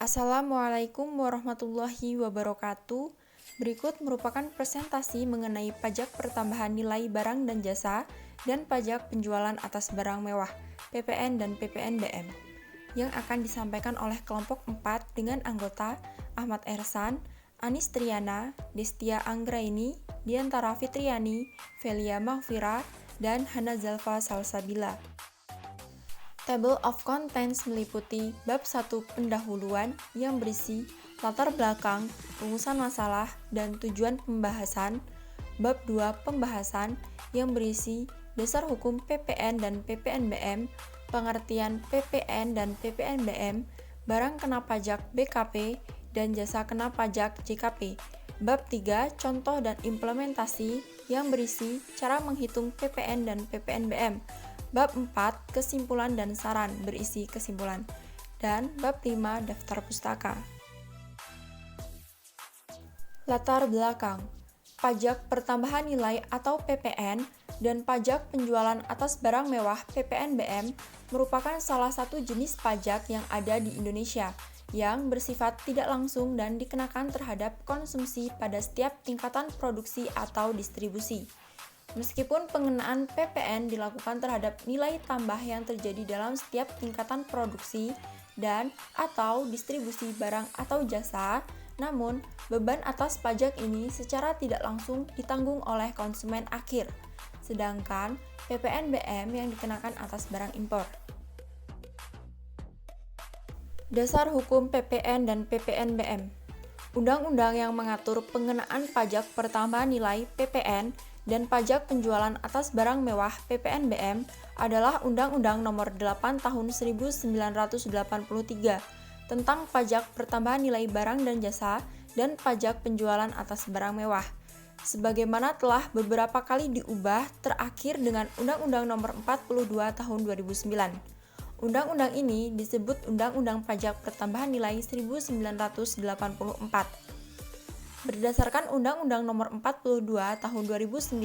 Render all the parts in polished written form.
Assalamualaikum warahmatullahi wabarakatuh. Berikut merupakan presentasi mengenai pajak pertambahan nilai barang dan jasa dan pajak penjualan atas barang mewah (PPN dan PPNBM) yang akan disampaikan oleh kelompok 4 dengan anggota Ahmad Ersan, Anis Triana, Destia Anggraini, Diantara Fitriani, Velia Mahfira, dan Hana Zalfa Salsabila. Table of Contents meliputi bab 1 pendahuluan yang berisi latar belakang, rumusan masalah, dan tujuan pembahasan, bab 2 pembahasan yang berisi dasar hukum PPN dan PPNBM, pengertian PPN dan PPNBM, barang kena pajak BKP, dan jasa kena pajak JKP. Bab 3 contoh dan implementasi yang berisi cara menghitung PPN dan PPNBM. Bab 4 kesimpulan dan saran berisi kesimpulan. Dan bab 5 daftar pustaka. Latar belakang. Pajak pertambahan nilai atau PPN dan pajak penjualan atas barang mewah PPNBM merupakan salah satu jenis pajak yang ada di Indonesia yang bersifat tidak langsung dan dikenakan terhadap konsumsi pada setiap tingkatan produksi atau distribusi. Meskipun pengenaan PPN dilakukan terhadap nilai tambah yang terjadi dalam setiap tingkatan produksi dan atau distribusi barang atau jasa, namun beban atas pajak ini secara tidak langsung ditanggung oleh konsumen akhir, sedangkan PPNBM yang dikenakan atas barang impor. Dasar hukum PPN dan PPNBM. Undang-undang yang mengatur pengenaan pajak pertambahan nilai PPN dan pajak penjualan atas barang mewah PPNBM adalah Undang-Undang Nomor 8 Tahun 1983 tentang pajak pertambahan nilai barang dan jasa dan pajak penjualan atas barang mewah. Sebagaimana telah beberapa kali diubah terakhir dengan Undang-Undang Nomor 42 Tahun 2009. Undang-undang ini disebut Undang-Undang Pajak Pertambahan Nilai 1984. Berdasarkan Undang-Undang Nomor 42 Tahun 2009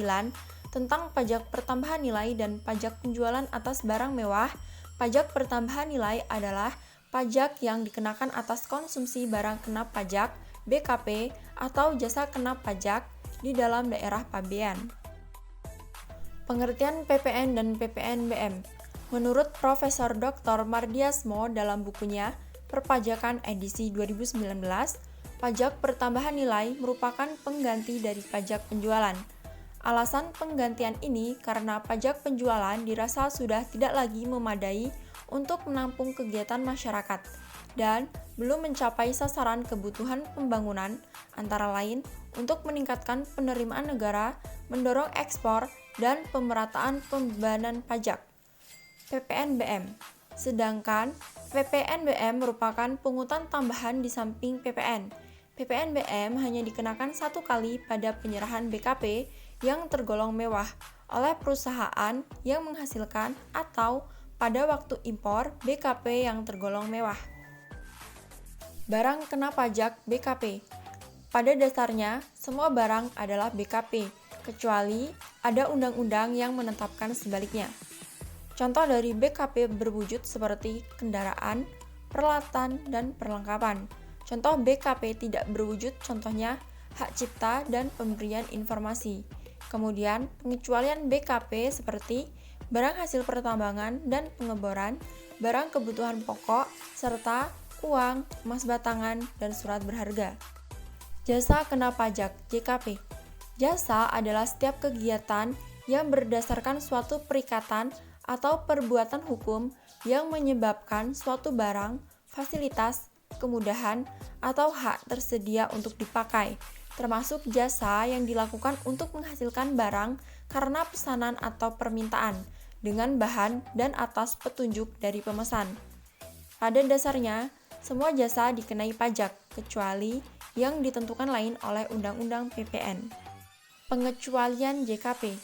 tentang pajak pertambahan nilai dan pajak penjualan atas barang mewah, pajak pertambahan nilai adalah pajak yang dikenakan atas konsumsi barang kena pajak, BKP, atau jasa kena pajak di dalam daerah pabean. Pengertian PPN dan PPNBM. Menurut Profesor Dr. Mardiasmo dalam bukunya Perpajakan edisi 2019, pajak pertambahan nilai merupakan pengganti dari pajak penjualan. Alasan penggantian ini karena pajak penjualan dirasa sudah tidak lagi memadai untuk menampung kegiatan masyarakat dan belum mencapai sasaran kebutuhan pembangunan, antara lain untuk meningkatkan penerimaan negara, mendorong ekspor, dan pemerataan pembebanan pajak. PPNBM. Sedangkan PPNBM merupakan pungutan tambahan di samping PPN. PPNBM hanya dikenakan satu kali pada penyerahan BKP yang tergolong mewah oleh perusahaan yang menghasilkan atau pada waktu impor BKP yang tergolong mewah. Barang kena pajak BKP. Pada dasarnya, semua barang adalah BKP, kecuali ada undang-undang yang menetapkan sebaliknya. Contoh dari BKP berwujud seperti kendaraan, peralatan, dan perlengkapan. Contoh BKP tidak berwujud contohnya hak cipta dan pemberian informasi. Kemudian pengecualian BKP seperti barang hasil pertambangan dan pengeboran, barang kebutuhan pokok, serta uang, emas batangan, dan surat berharga. Jasa kena pajak JKP. Jasa adalah setiap kegiatan yang berdasarkan suatu perikatan atau perbuatan hukum yang menyebabkan suatu barang, fasilitas, kemudahan, atau hak tersedia untuk dipakai, termasuk jasa yang dilakukan untuk menghasilkan barang karena pesanan atau permintaan, dengan bahan dan atas petunjuk dari pemesan. Pada dasarnya, semua jasa dikenai pajak, kecuali yang ditentukan lain oleh Undang-Undang PPN. Pengecualian JKP,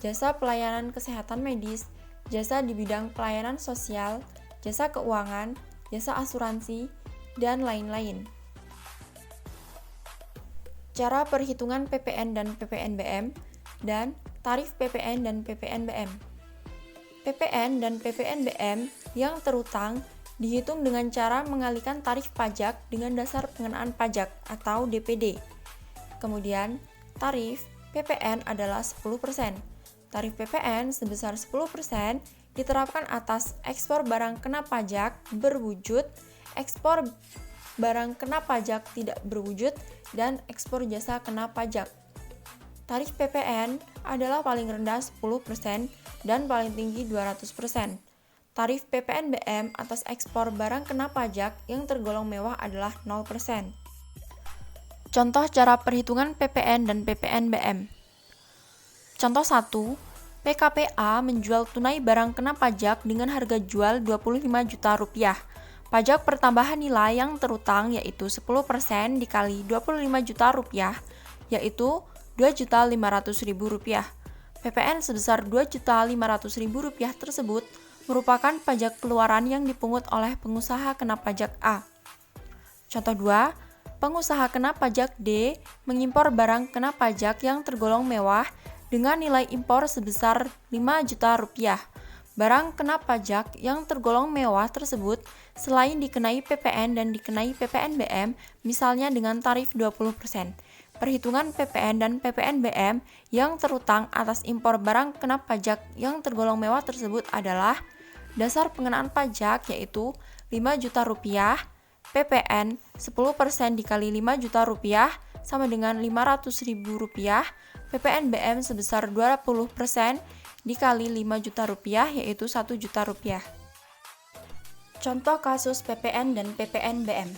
jasa pelayanan kesehatan medis, jasa di bidang pelayanan sosial, jasa keuangan, jasa asuransi, dan lain-lain. Cara perhitungan PPN dan PPNBM, dan tarif PPN dan PPNBM. PPN dan PPNBM yang terutang dihitung dengan cara mengalihkan tarif pajak dengan dasar pengenaan pajak atau DPD. Kemudian, tarif PPN adalah 10%. Tarif PPN sebesar 10% diterapkan atas ekspor barang kena pajak berwujud, ekspor barang kena pajak tidak berwujud, dan ekspor jasa kena pajak. Tarif PPN adalah paling rendah 10% dan paling tinggi 200%. Tarif PPNBM atas ekspor barang kena pajak yang tergolong mewah adalah 0%. Contoh cara perhitungan PPN dan PPNBM. Contoh 1, PKPA menjual tunai barang kena pajak dengan harga jual Rp25 juta. Pajak pertambahan nilai yang terutang yaitu 10% dikali Rp25 juta, yaitu Rp2.500.000. PPN sebesar Rp2.500.000 tersebut merupakan pajak keluaran yang dipungut oleh pengusaha kena pajak A. Contoh 2, pengusaha kena pajak D mengimpor barang kena pajak yang tergolong mewah dengan nilai impor sebesar Rp5 juta. Barang kena pajak yang tergolong mewah tersebut selain dikenai PPN dan dikenai PPNBM, misalnya dengan tarif 20%. Perhitungan PPN dan PPNBM yang terutang atas impor barang kena pajak yang tergolong mewah tersebut adalah dasar pengenaan pajak yaitu Rp5 juta, PPN 10% dikali Rp5 juta sama dengan Rp500.000, PPNBM sebesar 20% dikali Rp5 juta yaitu Rp1 juta. Contoh kasus PPN dan PPNBM.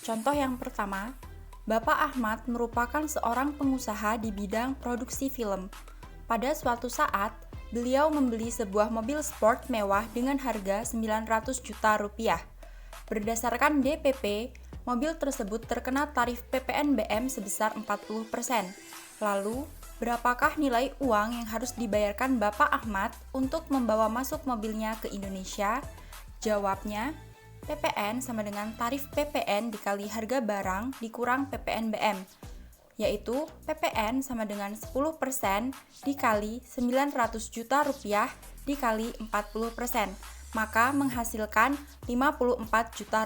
Contoh yang pertama, Bapak Ahmad merupakan seorang pengusaha di bidang produksi film. Pada suatu saat, beliau membeli sebuah mobil sport mewah dengan harga Rp900 juta. Berdasarkan DPP, mobil tersebut terkena tarif PPNBM sebesar 40%. Lalu, berapakah nilai uang yang harus dibayarkan Bapak Ahmad untuk membawa masuk mobilnya ke Indonesia? Jawabnya, PPN sama dengan tarif PPN dikali harga barang dikurang PPNBM, yaitu PPN sama dengan 10% dikali Rp900 juta dikali 40%, maka menghasilkan Rp54 juta.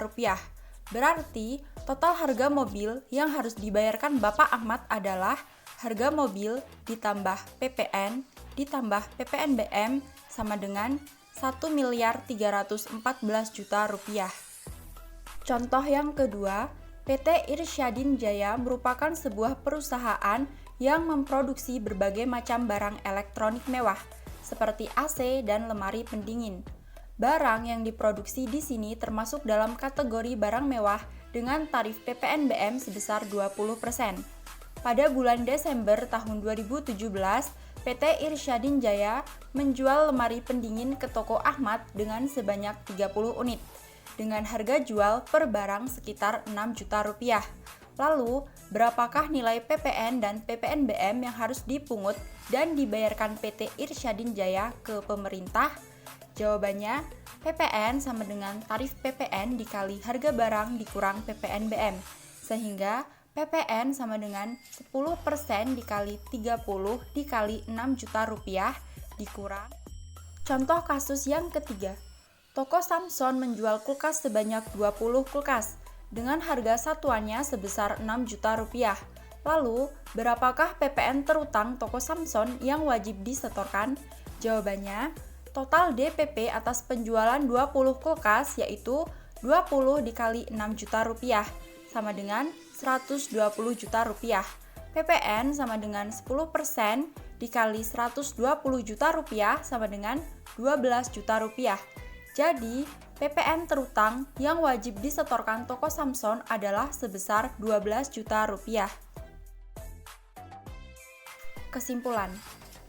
Berarti, total harga mobil yang harus dibayarkan Bapak Ahmad adalah harga mobil ditambah PPN ditambah PPNBM sama dengan Rp1.314 juta. Contoh yang kedua, PT Irsyadin Jaya merupakan sebuah perusahaan yang memproduksi berbagai macam barang elektronik mewah, seperti AC dan lemari pendingin. Barang yang diproduksi di sini termasuk dalam kategori barang mewah dengan tarif PPNBM sebesar 20%. Pada bulan Desember tahun 2017, PT Irsyadin Jaya menjual lemari pendingin ke toko Ahmad dengan sebanyak 30 unit, dengan harga jual per barang sekitar Rp6 juta. Lalu, berapakah nilai PPN dan PPNBM yang harus dipungut dan dibayarkan PT Irsyadin Jaya ke pemerintah? Jawabannya, PPN sama dengan tarif PPN dikali harga barang dikurang PPNBM, sehingga PPN sama dengan 10% dikali 30 dikali Rp6 juta dikurang. Contoh kasus yang ketiga, toko Samson menjual kulkas sebanyak 20 kulkas dengan harga satuannya sebesar Rp6 juta. Lalu, berapakah PPN terutang toko Samson yang wajib disetorkan? Jawabannya, total DPP atas penjualan 20 kulkas yaitu 20 dikali Rp6 juta sama dengan Rp120 juta. PPN sama dengan 10% dikali Rp120 juta sama dengan Rp12 juta. Jadi, PPN terutang yang wajib disetorkan toko Samson adalah sebesar Rp12 juta. Kesimpulan,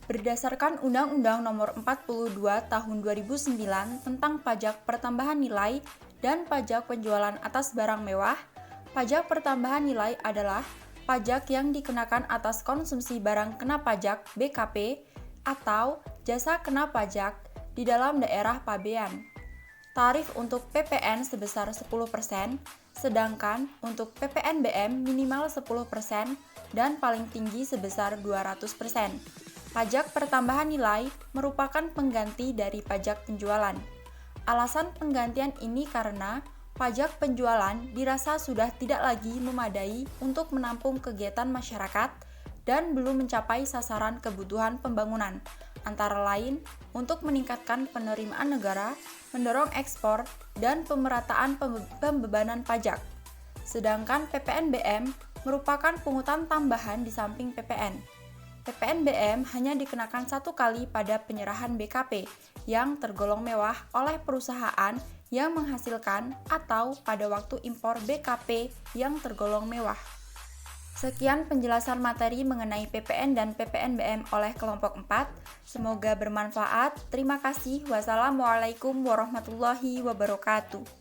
berdasarkan Undang-Undang Nomor 42 Tahun 2009 tentang pajak pertambahan nilai dan pajak penjualan atas barang mewah, pajak pertambahan nilai adalah pajak yang dikenakan atas konsumsi barang kena pajak BKP atau jasa kena pajak di dalam daerah pabean. Tarif untuk PPN sebesar 10%, sedangkan untuk PPNBM minimal 10% dan paling tinggi sebesar 200%. Pajak pertambahan nilai merupakan pengganti dari pajak penjualan. Alasan penggantian ini karena pajak penjualan dirasa sudah tidak lagi memadai untuk menampung kegiatan masyarakat dan belum mencapai sasaran kebutuhan pembangunan, antara lain untuk meningkatkan penerimaan negara, mendorong ekspor, dan pemerataan pembebanan pajak. Sedangkan PPNBM merupakan pungutan tambahan di samping PPN. PPNBM hanya dikenakan satu kali pada penyerahan BKP yang tergolong mewah oleh perusahaan yang menghasilkan atau pada waktu impor BKP yang tergolong mewah. Sekian penjelasan materi mengenai PPN dan PPNBM oleh kelompok 4. Semoga bermanfaat. Terima kasih. Wassalamualaikum warahmatullahi wabarakatuh.